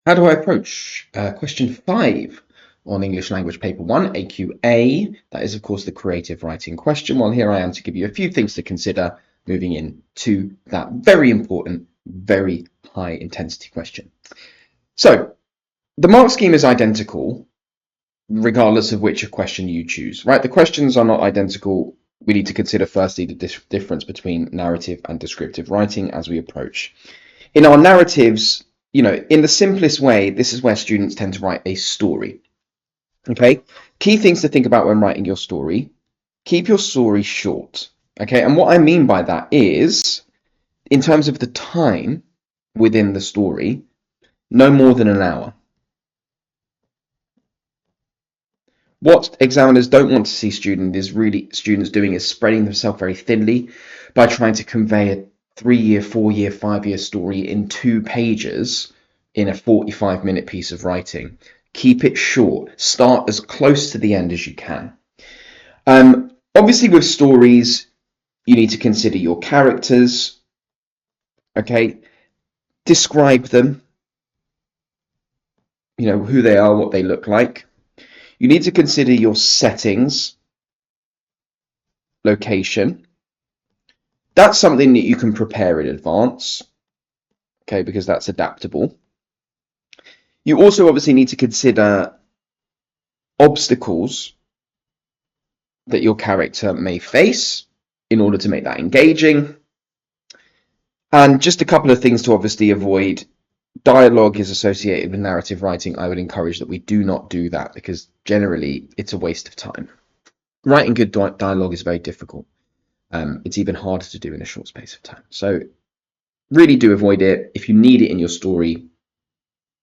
How do I approach question 5 on English Language Paper 1, AQA? That is, of course, the creative writing question. Well, here I am to give you a few things to consider moving into that very important, very high intensity question. So, the mark scheme is identical regardless of which question you choose, right? The questions are not identical. We need to consider firstly the difference between narrative and descriptive writing as we approach. In our narratives, in the simplest way, this is where students tend to write a story. Okay, key things to think about when writing your story: keep your story short. Okay, and what I mean by that is, in terms of the time within the story, no more than an hour. What examiners don't want to see students doing is spreading themselves very thinly by trying to convey a 3-year, 4-year, 5-year story in 2 pages in a 45-minute piece of writing. Keep it short. Start as close to the end as you can. Obviously, with stories, you need to consider your characters. Okay, describe them. Who they are, what they look like. You need to consider your settings, location. That's something that you can prepare in advance, okay, because that's adaptable. You also obviously need to consider obstacles that your character may face in order to make that engaging. And just a couple of things to obviously avoid. Dialogue is associated with narrative writing. I would encourage that we do not do that because generally it's a waste of time. Writing good dialogue is very difficult. It's even harder to do in a short space of time. So really do avoid it. If you need it in your story,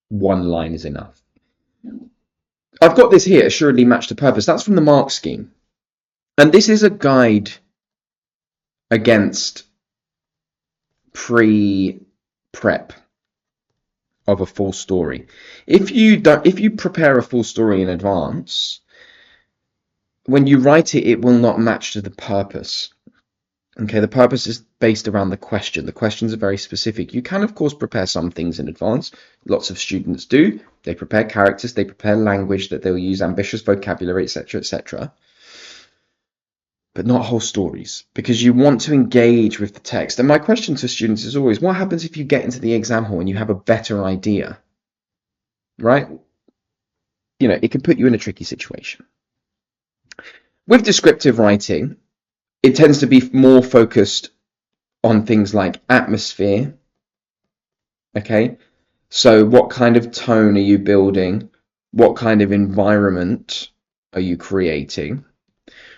1 line is enough. I've got this here, assuredly match the purpose. That's from the mark scheme. And this is a guide against pre-prep of a full story. If you prepare a full story in advance, when you write it, it will not match to the purpose. Okay, the purpose is based around the question. The questions are very specific. You can, of course, prepare some things in advance. Lots of students do. They prepare characters, they prepare language that they'll use, ambitious vocabulary, etc., etc. But not whole stories, because you want to engage with the text. And my question to students is always, what happens if you get into the exam hall and you have a better idea? Right? It can put you in a tricky situation. With descriptive writing, it tends to be more focused on things like atmosphere. Okay, so what kind of tone are you building? What kind of environment are you creating?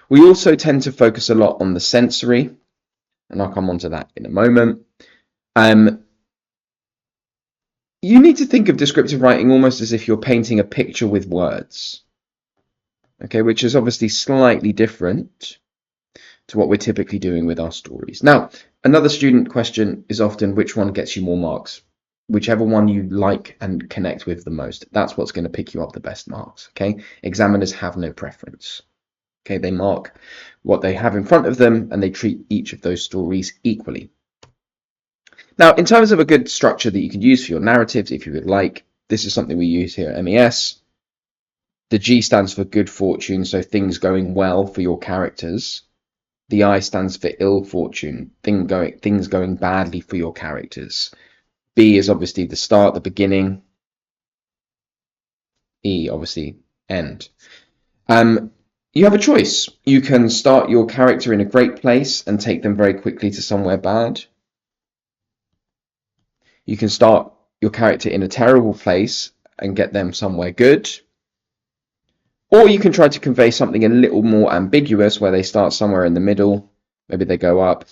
We also tend to focus a lot on the sensory, and I'll come on to that in a moment. You need to think of descriptive writing almost as if you're painting a picture with words, okay, which is obviously slightly different to what we're typically doing with our stories. Now, another student question is often which one gets you more marks. Whichever one you like and connect with the most, that's what's going to pick you up the best marks, okay? Examiners have no preference. Okay, they mark what they have in front of them and they treat each of those stories equally. Now, in terms of a good structure that you can use for your narratives, if you would like, this is something we use here at MES. The G stands for good fortune, so things going well for your characters. The I stands for ill fortune, things going badly for your characters. B is obviously the start, the beginning. E, obviously, end. You have a choice. You can start your character in a great place and take them very quickly to somewhere bad. You can start your character in a terrible place and get them somewhere good. Or you can try to convey something a little more ambiguous where they start somewhere in the middle. Maybe they go up,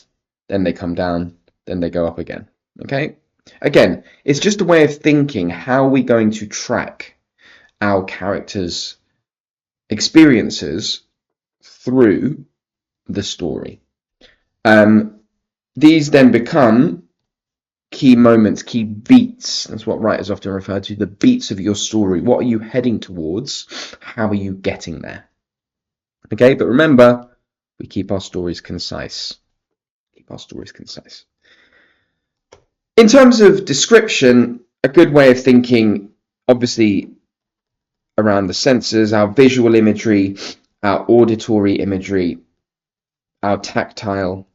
then they come down, then they go up again. Okay? Again, it's just a way of thinking, how are we going to track our characters' experiences through the story. These then become key moments, key beats. That's what writers often refer to, the beats of your story. What are you heading towards? How are you getting there? Okay, but remember, we keep our stories concise. Keep our stories concise. In terms of description, a good way of thinking obviously around the senses, our visual imagery, our auditory imagery, our tactile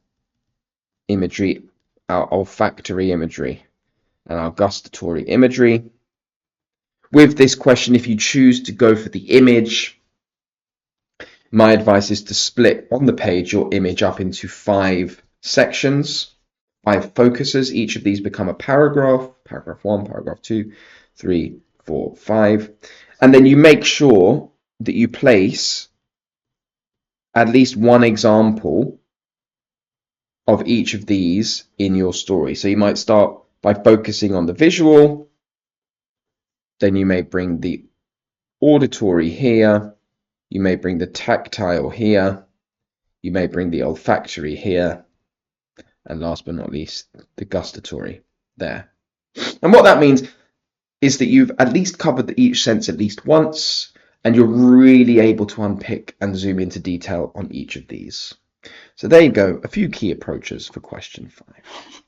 imagery, our olfactory imagery, and our gustatory imagery. With this question, if you choose to go for the image, my advice is to split on the page your image up into 5 sections, 5 focuses. Each of these become a paragraph, paragraph 1, paragraph 2, 3, 4, 5. And then you make sure that you place at least one example of each of these in your story. So you might start by focusing on the visual, then you may bring the auditory here, you may bring the tactile here, you may bring the olfactory here, and last but not least, the gustatory there. And what that means is that you've at least covered each sense at least once, and you're really able to unpick and zoom into detail on each of these. So there you go, a few key approaches for question 5.